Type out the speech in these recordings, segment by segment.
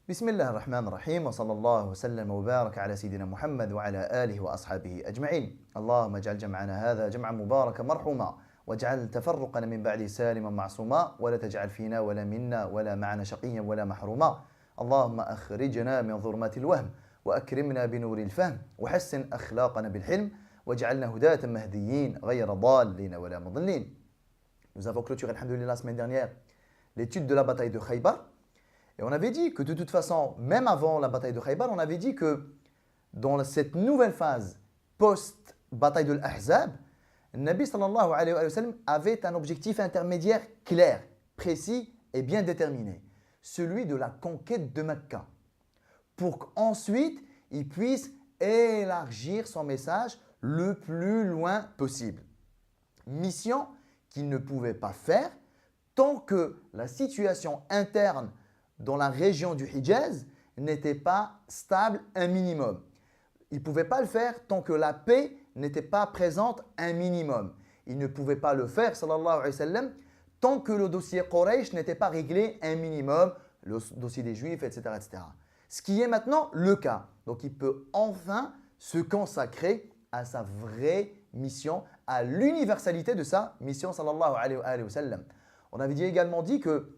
بسم الله الرحمن الرحيم وصلى الله وسلم وبارك على سيدنا محمد وعلى آله وأصحابه أجمعين. اللهم اجعل جمعنا هذا جمعا مباركا مرحوما، واجعل تفرقنا من بعده سالما معصوما، ولا تجعل فينا ولا منا ولا معنا شقيا ولا محروما. اللهم أخرجنا من ظلمات الوهم وأكرمنا بنور الفهم وحسن أخلاقنا بالحلم، واجعلنا هداة مهديين غير ضالين ولا مضلين. Nous avons clôturé, alhamdoulilah, la semaine dernière l'étude de la bataille de Khaybar. Et on avait dit que de toute façon, même avant la bataille de Khaybar, on avait dit que dans cette nouvelle phase post-bataille de l'Ahzab, le Nabi sallallahu alayhi wa sallam avait un objectif intermédiaire clair, précis et bien déterminé, celui de la conquête de Mecca, pour qu'ensuite il puisse élargir son message le plus loin possible. Mission qu'il ne pouvait pas faire tant que la situation interne dans la région du Hijaz n'était pas stable un minimum. Il ne pouvait pas le faire tant que la paix n'était pas présente un minimum. Il ne pouvait pas le faire, sallallahu alayhi wa sallam, tant que le dossier Quraysh n'était pas réglé un minimum, le dossier des Juifs, etc., etc. Ce qui est maintenant le cas. Donc il peut enfin se consacrer à sa vraie mission, à l'universalité de sa mission, sallallahu alayhi wa sallam. On avait également dit que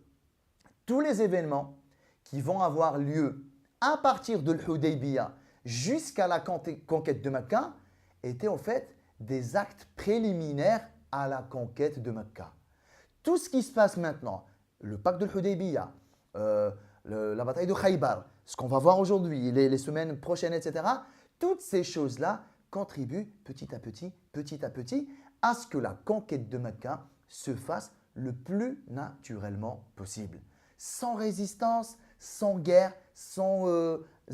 tous les événements qui vont avoir lieu à partir de l'Hudaybiyah jusqu'à la conquête de Mecca étaient en fait des actes préliminaires à la conquête de Mecca. Tout ce qui se passe maintenant, le pacte de l'Hudaybiyah, la bataille de Khaybar, ce qu'on va voir aujourd'hui, les semaines prochaines, etc., toutes ces choses-là contribuent petit à petit à ce que la conquête de Mecca se fasse le plus naturellement possible. Sans résistance, sans guerre, sans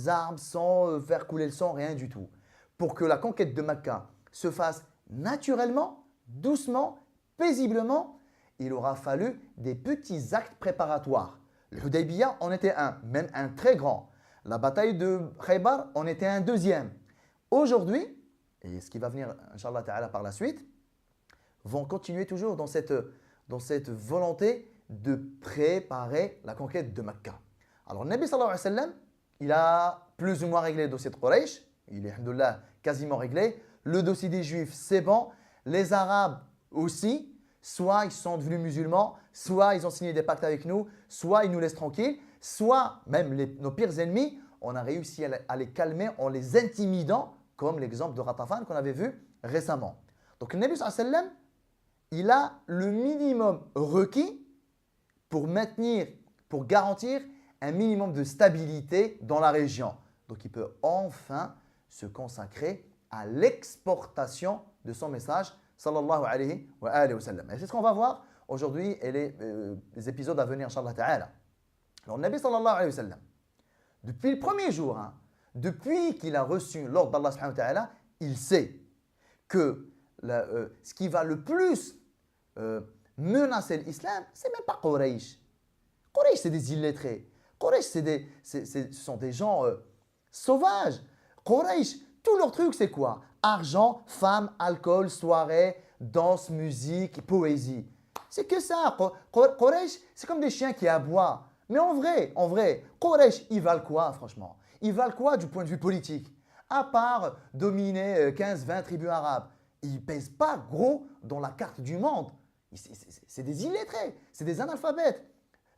armes, sans faire couler le sang, rien du tout. Pour que la conquête de Mecca se fasse naturellement, doucement, paisiblement, il aura fallu des petits actes préparatoires. Le Hudaybiyah en était un, même un très grand. La bataille de Khaybar en était un deuxième. Aujourd'hui, et ce qui va venir, Inch'Allah Ta'ala, par la suite, vont continuer toujours dans cette volonté de préparer la conquête de Mecca. Alors, le Nabi sallallahu alayhi wa sallam, il a plus ou moins réglé le dossier de Quraysh. Il est, alhamdoulilah, quasiment réglé. Le dossier des Juifs, c'est bon. Les Arabes aussi. Soit ils sont devenus musulmans, soit ils ont signé des pactes avec nous, soit ils nous laissent tranquilles, soit même nos pires ennemis, on a réussi à les calmer en les intimidant, comme l'exemple de Ratafan qu'on avait vu récemment. Donc, le Nabi sallallahu alayhi wa sallam, il a le minimum requis pour garantir un minimum de stabilité dans la région. Donc, il peut enfin se consacrer à l'exportation de son message, sallallahu alayhi wa sallam. Et c'est ce qu'on va voir aujourd'hui et les épisodes à venir, inshallah ta'ala. Alors, le Nabi sallallahu alayhi wa sallam, depuis le premier jour, depuis qu'il a reçu l'ordre d'Allah subhanahu wa ta'ala, il sait que ce qui va le plus menacer l'islam, ce n'est même pas Quraysh. Quraysh, c'est des illettrés. Quraysh, ce sont des gens sauvages. Quraysh, tout leur truc, c'est quoi? Argent, femmes, alcool, soirée, danse, musique, poésie. C'est que ça. Quraysh, c'est comme des chiens qui aboient. Mais en vrai, Quraysh, ils valent quoi, franchement? Ils valent quoi du point de vue politique? À part dominer 15-20 tribus arabes. Ils ne pèsent pas gros dans la carte du monde. C'est des illettrés, c'est des analphabètes.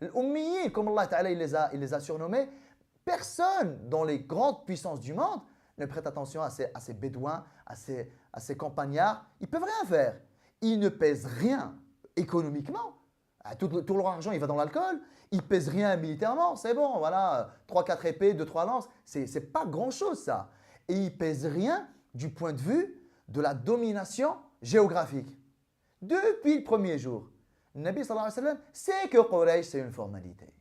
L'Ummiyin, comme Allah Ta'ala il les a surnommés, personne dans les grandes puissances du monde ne prête attention à ces bédouins, à ces campagnards. Ils ne peuvent rien faire. Ils ne pèsent rien économiquement. Tout leur argent, il va dans l'alcool. Ils ne pèsent rien militairement. C'est bon, voilà, 3-4 épées, 2-3 lances. Ce n'est pas grand-chose ça. Et ils ne pèsent rien du point de vue de la domination géographique. Depuis le premier jour, le Nabi sallallahu alayhi wa sallam sait que Quraysh, c'est une formalité.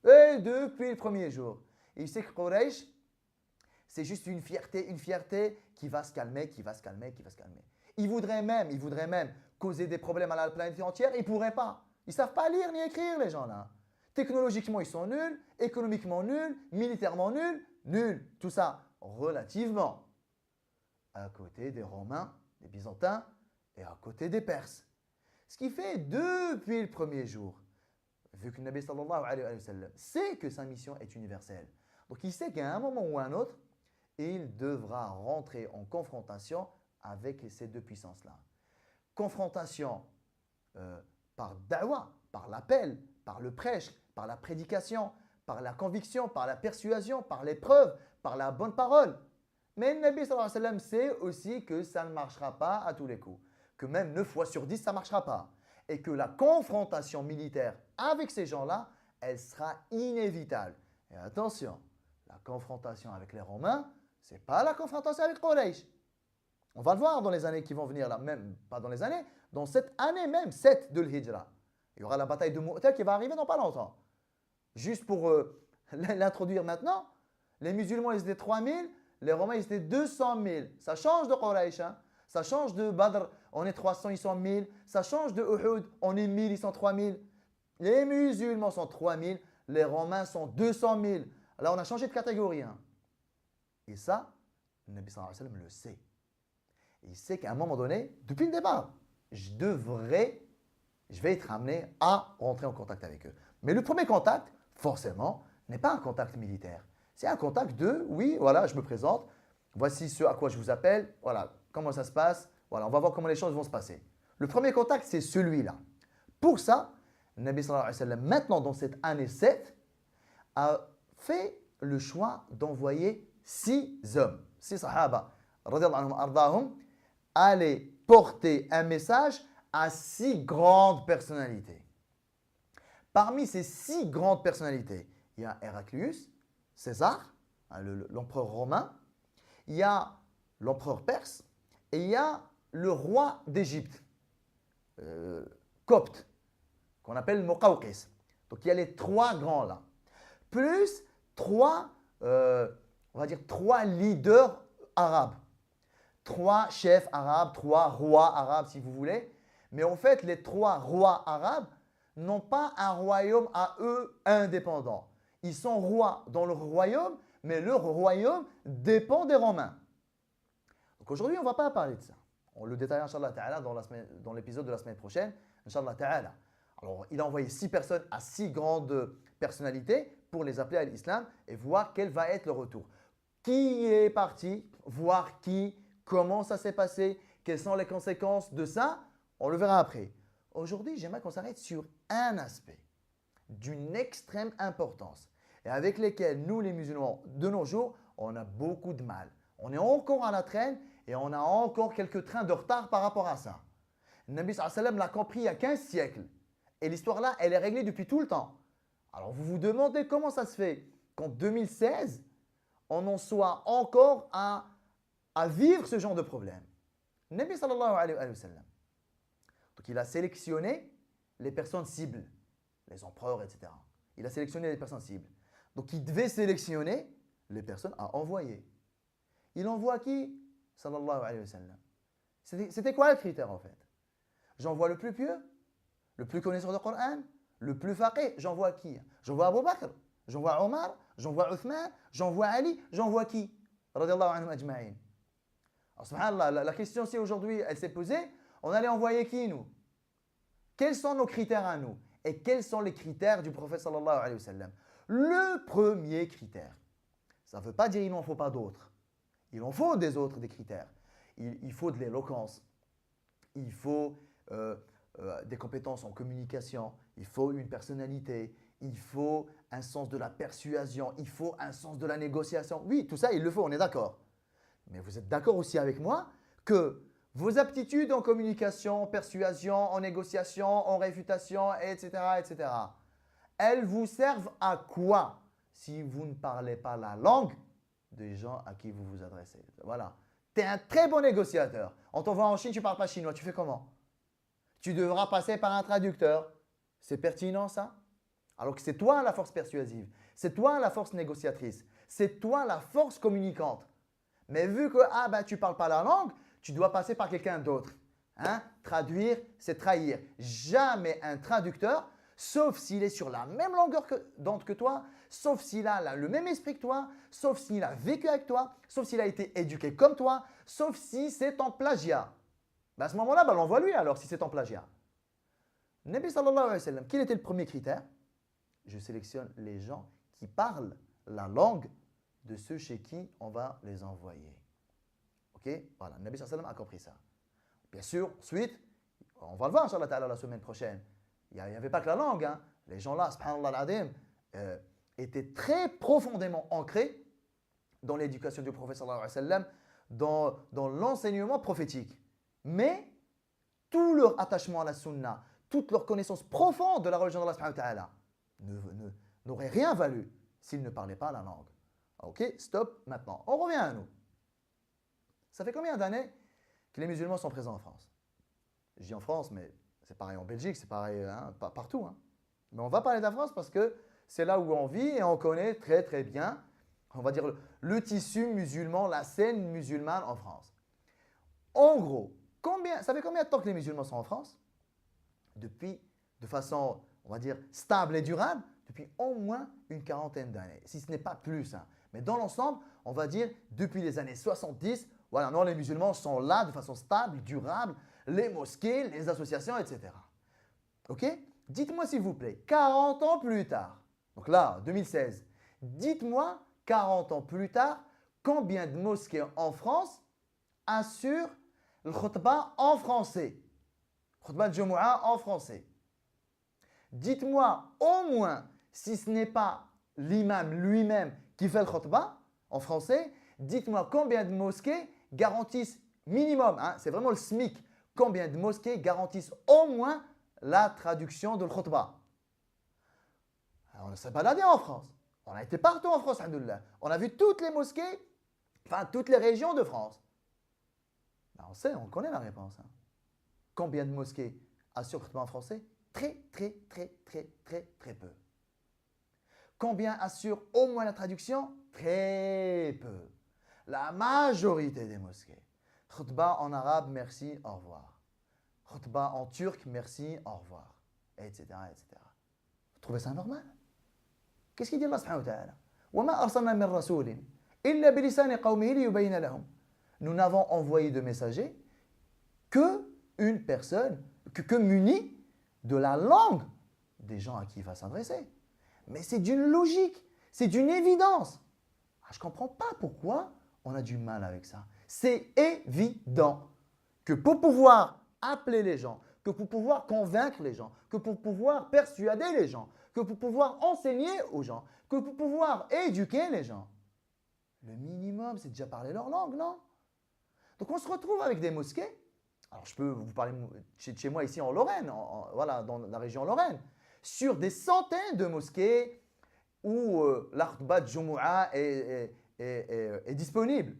Et depuis le premier jour, il sait que Quraysh, c'est juste une fierté qui va se calmer. Il voudrait même causer des problèmes à la planète entière, ils ne pourraient pas. Ils ne savent pas lire ni écrire, les gens là. Technologiquement, ils sont nuls, économiquement nuls, militairement nuls. Tout ça relativement à côté des Romains, des Byzantins et à côté des Perses. Ce qui fait depuis le premier jour, vu que le Nabi sallallahu alayhi wa sallam sait que sa mission est universelle. Donc il sait qu'à un moment ou à un autre, il devra rentrer en confrontation avec ces deux puissances-là. Confrontation par da'wah, par l'appel, par le prêche, par la prédication, par la conviction, par la persuasion, par l'épreuve, par la bonne parole. Mais le Nabi sallallahu alayhi wa sallam sait aussi que ça ne marchera pas à tous les coups. Que même 9 fois sur 10, ça ne marchera pas. Et que la confrontation militaire avec ces gens-là, elle sera inévitable. Et attention, la confrontation avec les Romains, ce n'est pas la confrontation avec Quraysh. On va le voir dans les années qui vont venir, là, même pas dans les années, dans cette année même, 7 de l'Hijra. Il y aura la bataille de Mu'ta qui va arriver dans pas longtemps. Juste pour l'introduire maintenant, les musulmans, ils étaient 3000, les Romains, ils étaient 200 000. Ça change de Quraysh, hein? Ça change de Badr, on est 300, ils sont 1000. Ça change de Uhud, on est 1000, ils sont 3000. Les musulmans sont 3000, les Romains sont 200 000. Là, on a changé de catégorie. Hein? Et ça, le Nabi sallallahu alayhi wa sallam le sait. Il sait qu'à un moment donné, depuis le départ, je vais être amené à rentrer en contact avec eux. Mais le premier contact, forcément, n'est pas un contact militaire. C'est un contact de, oui, voilà, je me présente, voici ce à quoi je vous appelle, voilà, comment ça se passe, voilà, on va voir comment les choses vont se passer. Le premier contact, c'est celui-là. Pour ça, le Nabi sallallahu alayhi wa sallam, maintenant dans cette année 7, a fait le choix d'envoyer 6 hommes, 6 sahaba, radiyallahu anhum ardahum, aller porter un message à 6 grandes personnalités. Parmi ces 6 grandes personnalités, il y a Héraclius, César, l'empereur romain, il y a l'empereur perse et il y a le roi d'Égypte, copte, qu'on appelle Muqawqis. Donc il y a les 3 grands là, plus 3, on va dire 3 leaders arabes. 3 chefs arabes, 3 rois arabes si vous voulez. Mais en fait, les 3 rois arabes n'ont pas un royaume à eux indépendant. Ils sont rois dans leur royaume, mais leur royaume dépend des Romains. Donc aujourd'hui, on ne va pas parler de ça. On le détaillera, Inch'Allah Ta'ala, dans l'épisode de la semaine prochaine. Inch'Allah Ta'ala. Alors, il a envoyé 6 personnes à 6 grandes personnalités pour les appeler à l'islam et voir quel va être le retour. Qui est parti, voir qui, comment ça s'est passé, quelles sont les conséquences de ça, on le verra après. Aujourd'hui, j'aimerais qu'on s'arrête sur un aspect d'une extrême importance et avec lesquels nous, les musulmans, de nos jours, on a beaucoup de mal. On est encore à la traîne et on a encore quelques trains de retard par rapport à ça. Le Nabi sallallahu alayhi wa sallam l'a compris il y a 15 siècles et l'histoire là, elle est réglée depuis tout le temps. Alors vous vous demandez comment ça se fait qu'en 2016, on en soit encore à vivre ce genre de problème. Le Nabi sallallahu alayhi wa sallam, donc il a sélectionné les personnes cibles, les empereurs, etc. Il a sélectionné les personnes cibles. Donc il devait sélectionner les personnes à envoyer. Il envoie qui? Sallallahu alayhi wa sallam. C'était quoi le critère en fait? J'envoie le plus pieux, le plus connaisseur du Coran, le plus faqih. J'envoie qui? J'envoie Abu Bakr, j'envoie Omar, j'envoie Uthman, j'envoie Ali, j'envoie qui? Radiyallahu anhum ajma'in. Alors subhanallah, la question si aujourd'hui elle s'est posée, on allait envoyer qui nous? Quels sont nos critères à nous? Et quels sont les critères du prophète sallallahu alayhi wa sallam? Le premier critère, ça ne veut pas dire qu'il n'en faut pas d'autres. Il en faut des autres, des critères. Il faut de l'éloquence, il faut des compétences en communication, il faut une personnalité, il faut un sens de la persuasion, il faut un sens de la négociation. Oui, tout ça, il le faut, on est d'accord. Mais vous êtes d'accord aussi avec moi que vos aptitudes en communication, en persuasion, en négociation, en réfutation, etc., etc., elles vous servent à quoi si vous ne parlez pas la langue des gens à qui vous vous adressez? Voilà. Tu es un très bon négociateur. On t'envoie en Chine, tu ne parles pas chinois. Tu fais comment? Tu devras passer par un traducteur. C'est pertinent ça? Alors que c'est toi la force persuasive. C'est toi la force négociatrice. C'est toi la force communicante. Mais vu que tu ne parles pas la langue, tu dois passer par quelqu'un d'autre. Hein? Traduire, c'est trahir. Jamais un traducteur, sauf s'il est sur la même longueur d'onde que toi, sauf s'il a le même esprit que toi, sauf s'il a vécu avec toi, sauf s'il a été éduqué comme toi, sauf si c'est en plagiat. À ce moment-là, l'envoie lui alors si c'est en plagiat. Nabi sallallahu alayhi wa sallam, quel était le premier critère? je sélectionne les gens qui parlent la langue de ceux chez qui on va les envoyer. Ok? Voilà, le Nabi sallallahu alayhi wa sallam a compris ça. Bien sûr, ensuite, on va le voir, Inch'Allah ta'ala, la semaine prochaine. Il n'y avait pas que la langue. Hein. Les gens là, subhanallah al-adim, étaient très profondément ancrés dans l'éducation du prophète sallallahu alayhi wa sallam, dans l'enseignement prophétique. Mais tout leur attachement à la sunna, toute leur connaissance profonde de la religion d'Allah subhanahu wa ta'ala n'aurait rien valu s'ils ne parlaient pas la langue. Ok, stop, maintenant. On revient à nous. Ça fait combien d'années que les musulmans sont présents en France? Je dis en France, mais c'est pareil en Belgique, c'est pareil hein, partout. Hein. Mais on va parler de la France parce que c'est là où on vit et on connaît très très bien, on va dire, le tissu musulman, la scène musulmane en France. En gros, ça fait combien de temps que les musulmans sont en France? Depuis, de façon, on va dire, stable et durable, depuis au moins une quarantaine d'années, si ce n'est pas plus. Hein. Mais dans l'ensemble, on va dire depuis les années 70, voilà, non, les musulmans sont là de façon stable, durable, les mosquées, les associations, etc. Ok? Dites-moi s'il vous plaît, 40 ans plus tard, donc là, 2016, dites-moi 40 ans plus tard, combien de mosquées en France assurent le khutbah en français? Khutbah de Jumu'ah en français. Dites-moi au moins, si ce n'est pas l'imam lui-même qui fait le khutbah en français, dites-moi combien de mosquées garantissent minimum, hein, c'est vraiment le SMIC, combien de mosquées garantissent au moins la traduction de le khutbah. Alors, on s'est baladé en France. On a été partout en France, alhamdoulilah. On a vu toutes les mosquées, enfin toutes les régions de France. Ben, on sait, on connaît la réponse. Hein. Combien de mosquées assurent le khutbah en français? Très peu. Combien assurent au moins la traduction? Très peu. La majorité des mosquées. Khutbah en arabe, merci, au revoir. Khutbah en turc, merci, au revoir. Etc. etc. Vous trouvez ça normal? Qu'est-ce qu'il dit Allah subhanahu wa ta'ala? وَمَا أَرْسَلْنَا مِن رَسُولٍ إِلَّا بِلِسَانِ قَوْمِهِ لِيُبَيِّنَ لَهُمْ. Nous n'avons envoyé de messagers que une personne, que munis de la langue des gens à qui il va s'adresser. Mais c'est d'une logique, c'est d'une évidence. Ah, je ne comprends pas pourquoi on a du mal avec ça. C'est évident que pour pouvoir appeler les gens, que pour pouvoir convaincre les gens, que pour pouvoir persuader les gens, que pour pouvoir enseigner aux gens, que pour pouvoir éduquer les gens, le minimum, c'est déjà parler leur langue, non? Donc on se retrouve avec des mosquées. Alors je peux vous parler chez moi ici en Lorraine, voilà, dans la région Lorraine, sur des centaines de mosquées où l'khutbah de Jumu'ah est disponible.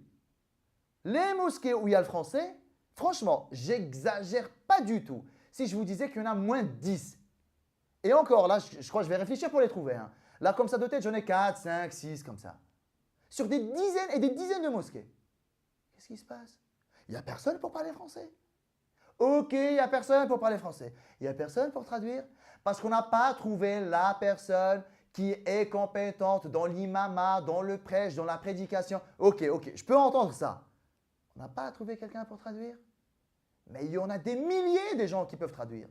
Les mosquées où il y a le français, franchement, j'exagère pas du tout si je vous disais qu'il y en a moins de 10. Et encore, là, je crois que je vais réfléchir pour les trouver. Hein. Là, comme ça de tête, j'en ai 4, 5, 6, comme ça. Sur des dizaines et des dizaines de mosquées. Qu'est-ce qui se passe? Il n'y a personne pour parler français. Ok, il n'y a personne pour parler français. Il n'y a personne pour traduire. Parce qu'on n'a pas trouvé la personne qui est compétente dans l'imama, dans le prêche, dans la prédication. Ok, je peux entendre ça. On n'a pas trouvé quelqu'un pour traduire. Mais il y en a des milliers de gens qui peuvent traduire.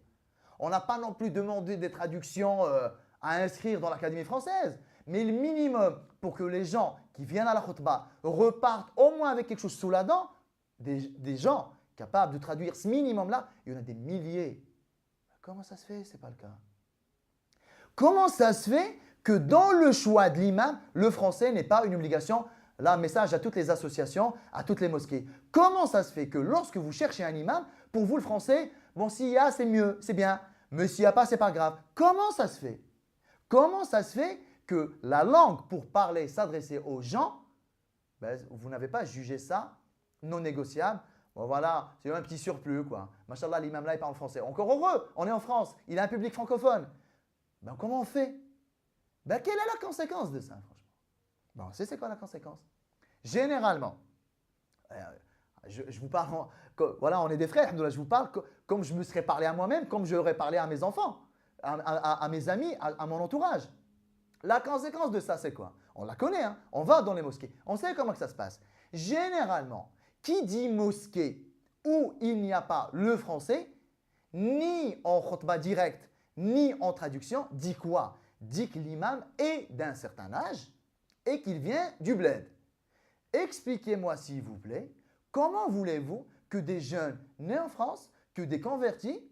On n'a pas non plus demandé des traductions à inscrire dans l'Académie française. Mais le minimum pour que les gens qui viennent à la khutbah repartent au moins avec quelque chose sous la dent, des gens capables de traduire ce minimum-là, il y en a des milliers. Comment ça se fait? Ce n'est pas le cas. Comment ça se fait que dans le choix de l'imam, le français n'est pas une obligation? Là, message à toutes les associations, à toutes les mosquées. Comment ça se fait que lorsque vous cherchez un imam, pour vous le français, bon, s'il y a, c'est mieux, c'est bien. Mais s'il n'y a pas, c'est pas grave. Comment ça se fait? Comment ça se fait que la langue pour parler, s'adresser aux gens, ben, vous n'avez pas jugé ça non négociable? Bon voilà, c'est un petit surplus quoi. Machallah, l'imam là, il parle français. Encore heureux, on est en France, il a un public francophone. Ben comment on fait? Ben quelle est la conséquence de ça, franchement? Ben c'est quoi la conséquence? Généralement, je vous parle, voilà, on est des frères, je vous parle comme je me serais parlé à moi-même, comme j'aurais parlé à mes enfants, à mes amis, à mon entourage. La conséquence de ça, c'est quoi? On la connaît, hein? On va dans les mosquées, on sait comment que ça se passe. Généralement, qui dit mosquée où il n'y a pas le français, ni en khutbah direct, ni en traduction, dit quoi? dit que l'imam est d'un certain âge et qu'il vient du bled. Expliquez-moi s'il vous plaît, comment voulez-vous que des jeunes nés en France, que des convertis,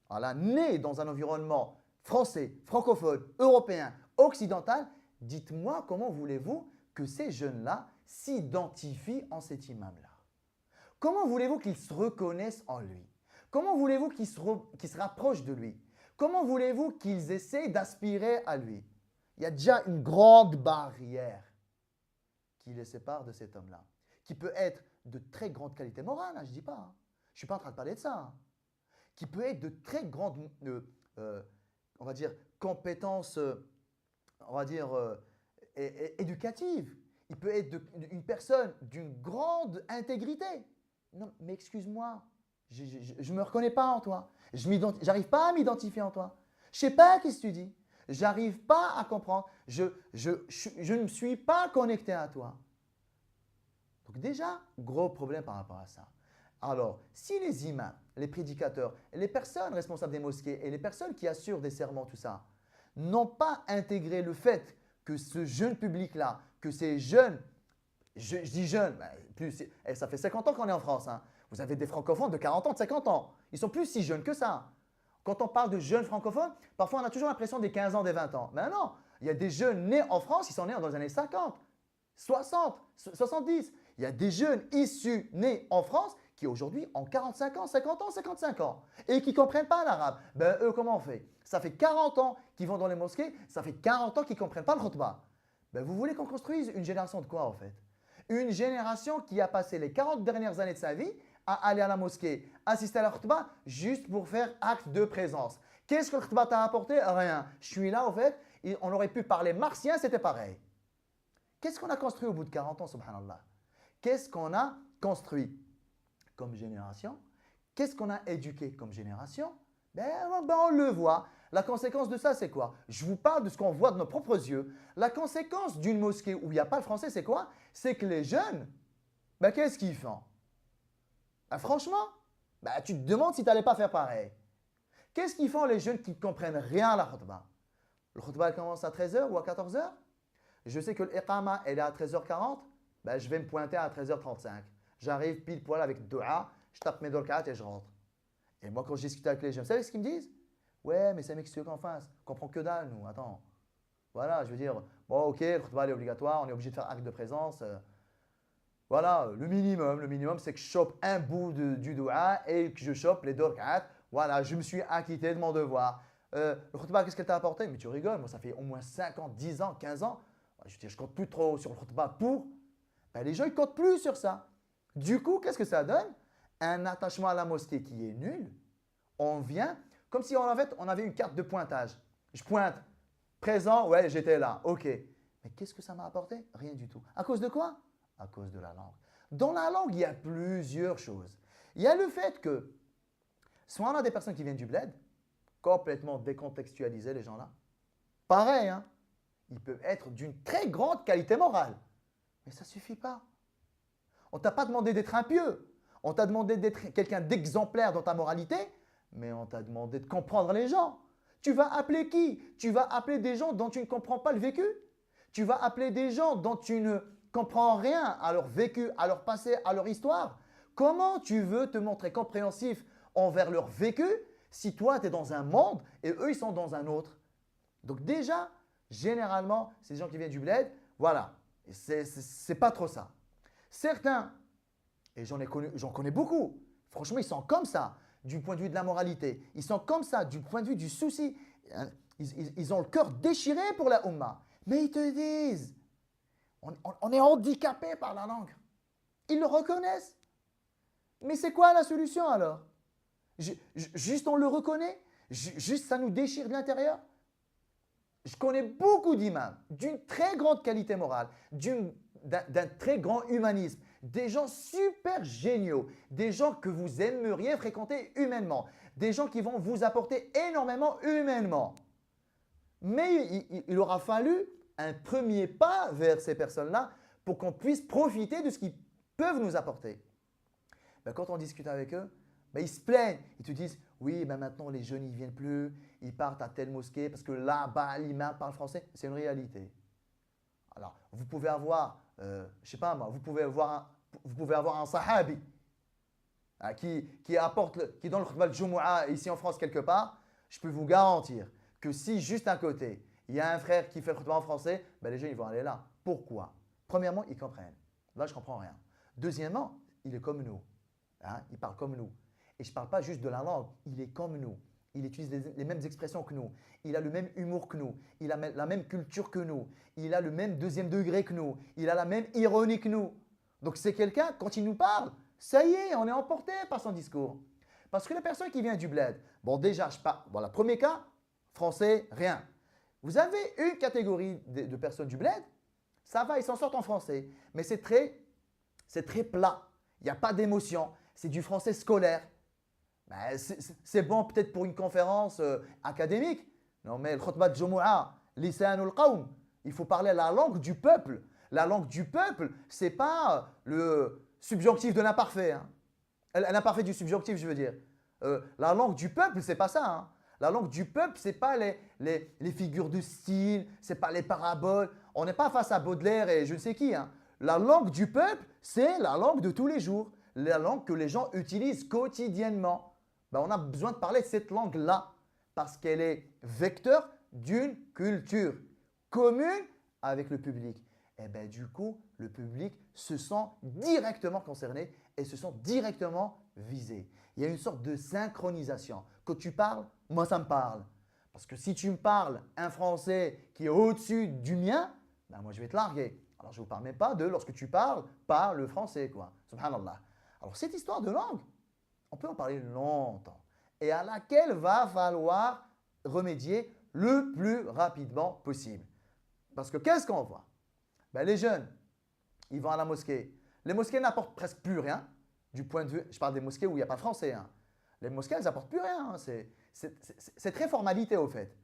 voilà, nés dans un environnement français, francophone, européen, occidental, dites-moi comment voulez-vous que ces jeunes-là s'identifient en cet imam-là? Comment voulez-vous qu'ils se reconnaissent en lui? Comment voulez-vous qu'ils se rapprochent de lui? Comment voulez-vous qu'ils essaient d'aspirer à lui? Il y a déjà une grande barrière qui les sépare de cet homme-là, qui peut être de très grande qualité morale, hein, je ne dis pas. Hein. Je ne suis pas en train de parler de ça. Hein. Qui peut être de très grandes, on va dire, compétences, on va dire, éducatives. Il peut être une personne d'une grande intégrité. Non, mais excuse-moi, je ne me reconnais pas en toi. Je n'arrive pas à m'identifier en toi. Je ne sais pas qu'est-ce que tu dis. J'arrive pas à comprendre. Je ne me suis pas connecté à toi. Donc déjà, gros problème par rapport à ça. Alors, si les imams, les prédicateurs, les personnes responsables des mosquées et les personnes qui assurent des serments, tout ça, n'ont pas intégré le fait que ce jeune public-là, que ces jeunes, je dis jeunes, ça fait 50 ans qu'on est en France. Hein. Vous avez des francophones de 40 ans, de 50 ans. Ils sont plus si jeunes que ça. Quand on parle de jeunes francophones, parfois on a toujours l'impression des 15 ans, des 20 ans. Mais non, il y a des jeunes nés en France, ils sont nés dans les années 50, 60, 70. Il y a des jeunes issus, nés en France, qui aujourd'hui ont 45 ans, 50 ans, 55 ans et qui ne comprennent pas l'arabe. Ben eux, comment on fait? Ça fait 40 ans qu'ils vont dans les mosquées, ça fait 40 ans qu'ils ne comprennent pas le khutbah. Ben vous voulez qu'on construise une génération de quoi en fait? Une génération qui a passé les 40 dernières années de sa vie à aller à la mosquée, assister à la khutbah juste pour faire acte de présence. Qu'est-ce que le khutbah t'a apporté? Rien. Je suis là, en fait, et on aurait pu parler martien, c'était pareil. Qu'est-ce qu'on a construit au bout de 40 ans, subhanallah? Qu'est-ce qu'on a construit comme génération? Qu'est-ce qu'on a éduqué comme génération? On le voit. La conséquence de ça, c'est quoi? Je vous parle de ce qu'on voit de nos propres yeux. La conséquence d'une mosquée où il n'y a pas le français, c'est quoi? C'est que les jeunes, qu'est-ce qu'ils font? Franchement, tu te demandes si tu n'allais pas faire pareil. Qu'est-ce qu'ils font les jeunes qui ne comprennent rien à la khutbah? Le khutbah elle commence à 13 h ou à 14 h. Je sais que l'iqama elle est à 13 h 40. Je vais me pointer à 13 h 35. J'arrive pile poil avec dua, je tape mes dorkat et je rentre. Et moi, quand je discute avec les jeunes, vous savez ce qu'ils me disent? Ouais, mais c'est mec, qu'est-ce qu'on fasse? On comprend que dalle, nous. Attends. Voilà, je veux dire, bon, ok, le khutbah est obligatoire, on est obligé de faire acte de présence. Voilà, le minimum, c'est que je chope un bout du doigt et que je chope les dorkat. Voilà, je me suis acquitté de mon devoir. Le khutbah, qu'est-ce qu'elle t'a apporté? Mais tu rigoles, moi, ça fait au moins 5 ans, 10 ans, 15 ans. Je ne compte plus trop sur le khutbah pour. Les gens, ils ne comptent plus sur ça. Du coup, qu'est-ce que ça donne? Un attachement à la mosquée qui est nul. On vient comme si on avait une carte de pointage. Je pointe. Présent, ouais, j'étais là. Ok. Mais qu'est-ce que ça m'a apporté? Rien du tout. À cause de quoi? À cause de la langue. Dans la langue, il y a plusieurs choses. Il y a le fait que soit on a des personnes qui viennent du bled, complètement décontextualisées, les gens-là. Pareil, hein? Ils peuvent être d'une très grande qualité morale. Mais ça ne suffit pas. On ne t'a pas demandé d'être impieux. On t'a demandé d'être quelqu'un d'exemplaire dans ta moralité, mais on t'a demandé de comprendre les gens. Tu vas appeler qui? Tu vas appeler des gens dont tu ne comprends pas le vécu? Tu vas appeler des gens dont tu ne comprends rien à leur vécu, à leur passé, à leur histoire? Comment tu veux te montrer compréhensif envers leur vécu si toi, tu es dans un monde et eux, ils sont dans un autre? Donc déjà, généralement, ces gens qui viennent du bled, voilà, c'est pas trop ça. Certains, et j'en connais beaucoup, franchement, ils sont comme ça du point de vue de la moralité. Ils sont comme ça du point de vue du souci. Ils ont le cœur déchiré pour la Ummah. Mais ils te disent, on est handicapé par la langue. Ils le reconnaissent. Mais c'est quoi la solution alors? Juste on le reconnaît? Juste ça nous déchire de l'intérieur? Je connais beaucoup d'imams d'une très grande qualité morale, d'un très grand humanisme, des gens super géniaux, des gens que vous aimeriez fréquenter humainement, des gens qui vont vous apporter énormément humainement. Mais il aura fallu un premier pas vers ces personnes-là pour qu'on puisse profiter de ce qu'ils peuvent nous apporter. Quand on discute avec eux, Ben, ils se plaignent. Ils te disent, oui, ben maintenant les jeunes, ils ne viennent plus, ils partent à telle mosquée parce que là-bas, l'imam parle français. C'est une réalité. Alors, vous pouvez avoir, je ne sais pas moi, vous pouvez avoir un sahabi qui donne le khutbah al-Jumu'ah ici en France quelque part. Je peux vous garantir que si juste à côté, il y a un frère qui fait le khutbah en français, ben les jeunes ils vont aller là. Pourquoi? Premièrement, ils comprennent. Là, je ne comprends rien. Deuxièmement, il est comme nous. Il parle comme nous. Et je ne parle pas juste de la langue, il est comme nous. Il utilise les mêmes expressions que nous. Il a le même humour que nous. Il a la même culture que nous. Il a le même deuxième degré que nous. Il a la même ironie que nous. Donc c'est quelqu'un, quand il nous parle, ça y est, on est emporté par son discours. Parce que la personne qui vient du bled, bon déjà, le premier cas, français, rien. Vous avez une catégorie de personnes du bled, ça va, ils s'en sortent en français. Mais c'est très plat. Il n'y a pas d'émotion. C'est du français scolaire. Ben, c'est bon peut-être pour une conférence académique. Non, mais le khutbah de Jumu'ah, lisanul qawm, il faut parler la langue du peuple. La langue du peuple, ce n'est pas le subjonctif de l'imparfait. L'imparfait du subjonctif, je veux dire. La langue du peuple, ce n'est pas ça. La langue du peuple, ce n'est pas les figures de style, ce n'est pas les paraboles. On n'est pas face à Baudelaire et je ne sais qui. La langue du peuple, c'est la langue de tous les jours. La langue que les gens utilisent quotidiennement. Ben, on a besoin de parler de cette langue-là parce qu'elle est vecteur d'une culture commune avec le public. Et bien du coup, le public se sent directement concerné et se sent directement visé. Il y a une sorte de synchronisation. Quand tu parles, moi ça me parle. Parce que si tu me parles un français qui est au-dessus du mien, ben moi je vais te larguer. Alors je ne vous parle même pas de lorsque tu parles, pas le français quoi. Subhanallah. Alors cette histoire de langue, on peut en parler longtemps et à laquelle va falloir remédier le plus rapidement possible. Parce que qu'est-ce qu'on voit? Ben, les jeunes, ils vont à la mosquée. Les mosquées n'apportent presque plus rien du point de vue, je parle des mosquées où il n'y a pas de français. Les mosquées, elles n'apportent plus rien. C'est très formalité au fait.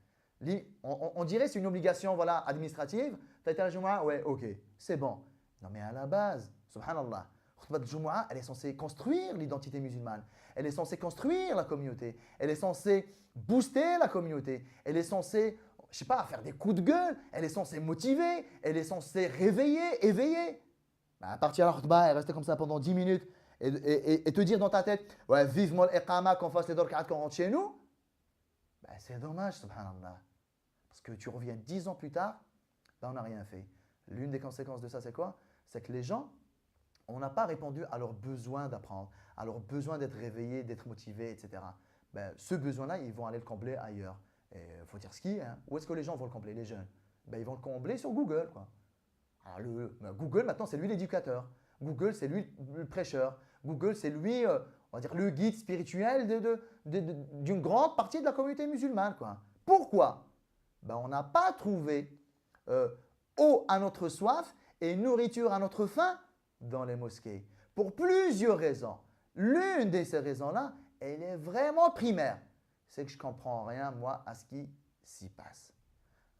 On dirait que c'est une obligation voilà, administrative. Tu as été à la Jumu'ah? Ouais, ok, c'est bon. Non mais à la base, subhanallah, khutbah de Jumu'ah, elle est censée construire l'identité musulmane. Elle est censée construire la communauté. Elle est censée booster la communauté. Elle est censée, je ne sais pas, faire des coups de gueule. Elle est censée motiver. Elle est censée réveiller, éveiller. À partir de la khutbah et rester comme ça pendant 10 minutes et te dire dans ta tête, ouais, vivement l'iqama qu'on fasse les dorka'at qu'on rentre chez nous, ben, c'est dommage, subhanallah. Parce que tu reviens 10 ans plus tard, ben, on n'a rien fait. L'une des conséquences de ça, c'est quoi? C'est que les gens, on n'a pas répondu à leur besoin d'apprendre, à leur besoin d'être réveillés, d'être motivés, etc. Ben, ce besoin-là, ils vont aller le combler ailleurs. Et il faut dire ce qui est. Où est-ce que les gens vont le combler, les jeunes? Ben, ils vont le combler sur Google, quoi. Alors Google, maintenant, c'est lui l'éducateur. Google, c'est lui le prêcheur. Google, c'est lui, on va dire, le guide spirituel d'une grande partie de la communauté musulmane, quoi. Pourquoi? Ben, on n'a pas trouvé eau à notre soif et nourriture à notre faim dans les mosquées. Pour plusieurs raisons. L'une de ces raisons-là, elle est vraiment primaire. C'est que je ne comprends rien, moi, à ce qui s'y passe.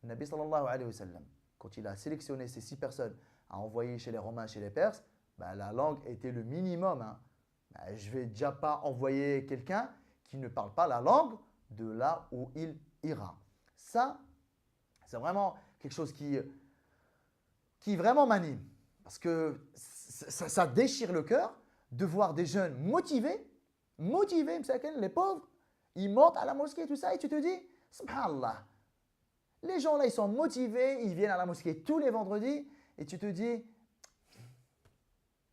Le Nabi sallallahu alayhi wa sallam, quand il a sélectionné ces 6 personnes à envoyer chez les Romains, chez les Perses, ben, la langue était le minimum. Ben, je ne vais déjà pas envoyer quelqu'un qui ne parle pas la langue de là où il ira. Ça, c'est vraiment quelque chose qui vraiment m'anime. Parce que ça déchire le cœur de voir des jeunes motivés, les pauvres, ils montent à la mosquée, tout ça, et tu te dis, subhanallah, les gens là, ils sont motivés, ils viennent à la mosquée tous les vendredis, et tu te dis,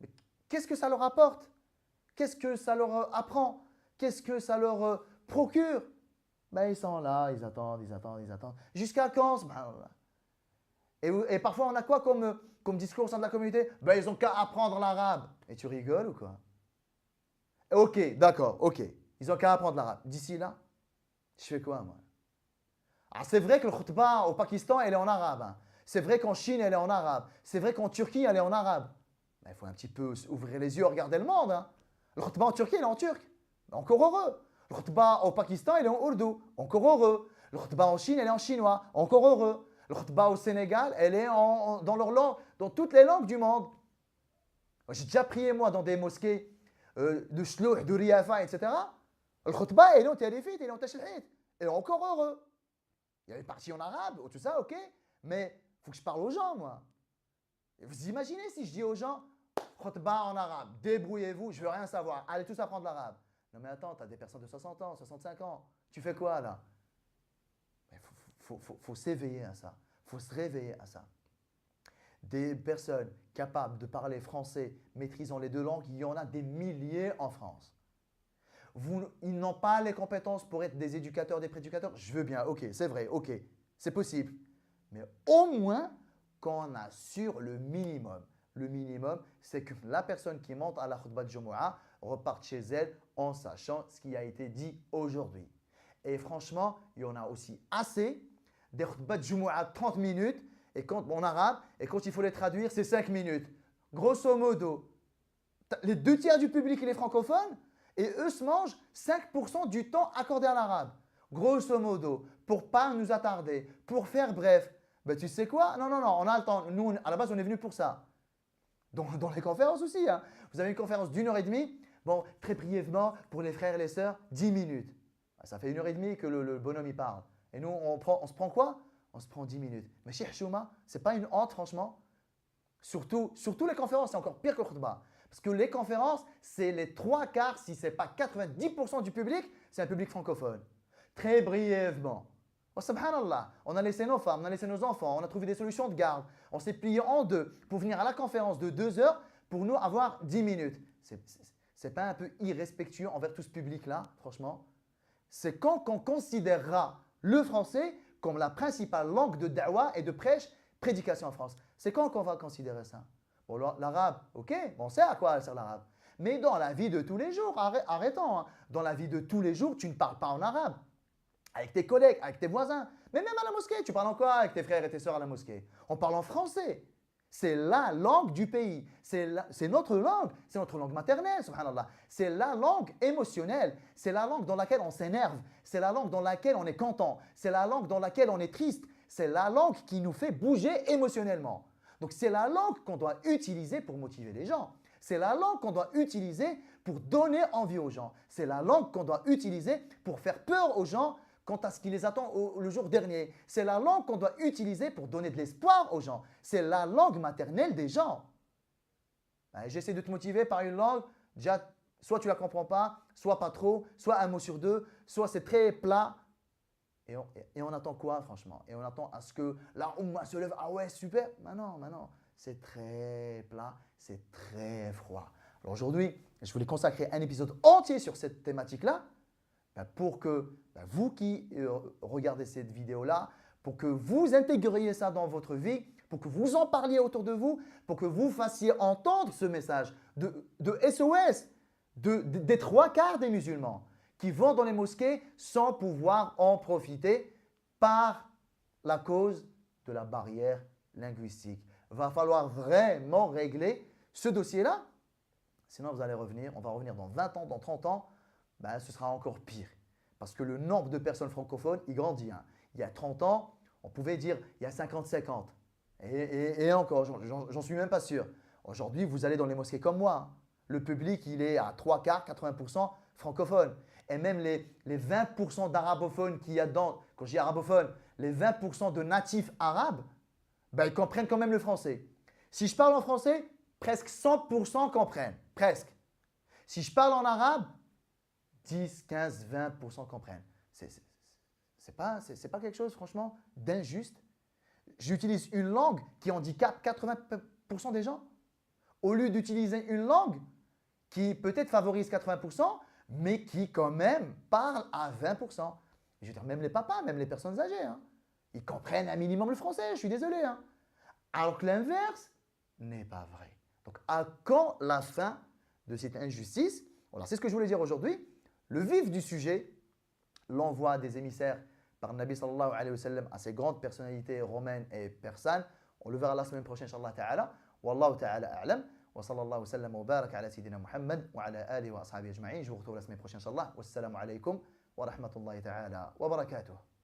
mais qu'est-ce que ça leur apporte? Qu'est-ce que ça leur apprend? Qu'est-ce que ça leur procure? Ben, ils sont là, ils attendent. Jusqu'à quand? Subhanallah. Et parfois, on a quoi comme discours au sein de la communauté? Ben, ils n'ont qu'à apprendre l'arabe. Et tu rigoles ou quoi? Ok, d'accord, ok. Ils n'ont qu'à apprendre l'arabe. D'ici là, je fais quoi, moi? Alors, c'est vrai que le khutbah au Pakistan, elle est en arabe. C'est vrai qu'en Chine, elle est en arabe. C'est vrai qu'en Turquie, elle est en arabe. Ben, il faut un petit peu ouvrir les yeux, regarder le monde. Le khutbah en Turquie, il est en turc. Encore heureux. Le khutbah au Pakistan, il est en ourdou. Encore heureux. Le khutbah en Chine, elle est en chinois. Encore heureux. Le khutbah au Sénégal, elle est dans leur langue, dans toutes les langues du monde. J'ai déjà prié, moi, dans des mosquées de shlouh, de riafa, etc. Le khutba, il est en terrifit, il est en tashahhid. Il est encore heureux. Il y a une partie en arabe, tout ça, ok. Mais il faut que je parle aux gens, moi. Et vous imaginez si je dis aux gens, khutba en arabe, débrouillez-vous, je veux rien savoir, allez tous apprendre l'arabe. Non mais attends, tu as des personnes de 60 ans, 65 ans, tu fais quoi là? Il faut s'éveiller à ça, il faut se réveiller à ça. Des personnes capables de parler français, maîtrisant les deux langues, il y en a des milliers en France. Ils n'ont pas les compétences pour être des éducateurs, des prédicateurs. Je veux bien, ok, c'est vrai, ok, c'est possible. Mais au moins qu'on assure le minimum. Le minimum, c'est que la personne qui monte à la khutbah de Jumu'ah reparte chez elle en sachant ce qui a été dit aujourd'hui. Et franchement, il y en a aussi assez des khutbahs de Jumu'ah 30 minutes et quand, en arabe, et quand il faut les traduire, c'est 5 minutes. Grosso modo, les 2 tiers du public, il est francophone et eux se mangent 5% du temps accordé à l'arabe. Grosso modo, pour ne pas nous attarder, pour faire bref, ben tu sais quoi? Non, non, non, on a le temps. Nous, à la base, on est venu pour ça. Dans les conférences aussi. Hein. Vous avez une conférence d'1 h 30. Bon, très brièvement, pour les frères et les sœurs, 10 minutes. Ça fait 1 h 30 que le bonhomme y parle. Et nous, on se prend quoi? On se prend 10 minutes. Mais chez Chouma, ce n'est pas une honte, franchement. Surtout les conférences, c'est encore pire que le khutbah. Parce que les conférences, c'est les 3 quarts, si ce n'est pas 90% du public, c'est un public francophone. Très brièvement. Oh, subhanallah, on a laissé nos femmes, on a laissé nos enfants, on a trouvé des solutions de garde. On s'est plié en deux pour venir à la conférence de 2 heures pour nous avoir 10 minutes. C'est pas un peu irrespectueux envers tout ce public-là, franchement? C'est quand qu'on considérera le français comme la principale langue de da'wah et de prédication en France. C'est quand qu'on va considérer ça? Bon, l'arabe, ok, on sait à quoi sert l'arabe. Mais dans la vie de tous les jours, arrêtons. Hein. Dans la vie de tous les jours, tu ne parles pas en arabe. Avec tes collègues, avec tes voisins. Mais même à la mosquée, tu parles en quoi avec tes frères et tes sœurs à la mosquée? On parle en français. C'est la langue du pays. C'est notre langue. C'est notre langue maternelle, subhanallah. C'est la langue émotionnelle. C'est la langue dans laquelle on s'énerve. C'est la langue dans laquelle on est content. C'est la langue dans laquelle on est triste. C'est la langue qui nous fait bouger émotionnellement. Donc c'est la langue qu'on doit utiliser pour motiver les gens. C'est la langue qu'on doit utiliser pour donner envie aux gens. C'est la langue qu'on doit utiliser pour faire peur aux gens quant à ce qui les attend le jour dernier. C'est la langue qu'on doit utiliser pour donner de l'espoir aux gens. C'est la langue maternelle des gens. J'essaie de te motiver par une langue, déjà, soit tu ne la comprends pas, soit pas trop, soit un mot sur deux, soit c'est très plat. Et on attend quoi, franchement? Et on attend à ce que la Oumma se lève. Ah ouais, super. Non. C'est très plat, c'est très froid. Alors aujourd'hui, je voulais consacrer un épisode entier sur cette thématique-là pour que vous qui regardez cette vidéo-là, pour que vous intégriez ça dans votre vie, pour que vous en parliez autour de vous, pour que vous fassiez entendre ce message de SOS des 3 quarts des musulmans qui vont dans les mosquées sans pouvoir en profiter par la cause de la barrière linguistique. Va falloir vraiment régler ce dossier-là, sinon vous allez revenir, on va revenir dans 20 ans, dans 30 ans, ce sera encore pire. Parce que le nombre de personnes francophones, il grandit. Hein. Il y a 30 ans, on pouvait dire il y a 50-50. Et encore, j'en suis même pas sûr. Aujourd'hui, vous allez dans les mosquées comme moi. Hein. Le public, il est à 3 quarts, 80% francophone. Et même les 20% d'arabophones qu'il y a dedans, quand je dis arabophone, les 20% de natifs arabes, ils comprennent quand même le français. Si je parle en français, presque 100% comprennent. Presque. Si je parle en arabe, 10, 15, 20% comprennent. C'est pas quelque chose, franchement, d'injuste. J'utilise une langue qui handicape 80% des gens au lieu d'utiliser une langue qui peut-être favorise 80%, mais qui quand même parle à 20%. Je veux dire, même les papas, même les personnes âgées, hein, ils comprennent un minimum le français, je suis désolé. Hein. Alors que l'inverse n'est pas vrai. Donc, à quand la fin de cette injustice? Voilà, c'est ce que je voulais dire aujourd'hui. Le vif du sujet, l'envoi des émissaires par Nabi sallallahu alayhi wa sallam à ces grandes personnalités romaines et persanes. On le verra la semaine prochaine, inshallah ta'ala. Wallahu ta'ala a'lam. Wa sallallahu sallam wa barak ala sayyidina Muhammad wa ala alihi wa ashabihi ajma'in. Je vous retrouve la semaine prochaine, inshallah. Wassalamu alaykum wa rahmatullahi ta'ala wa barakatuh.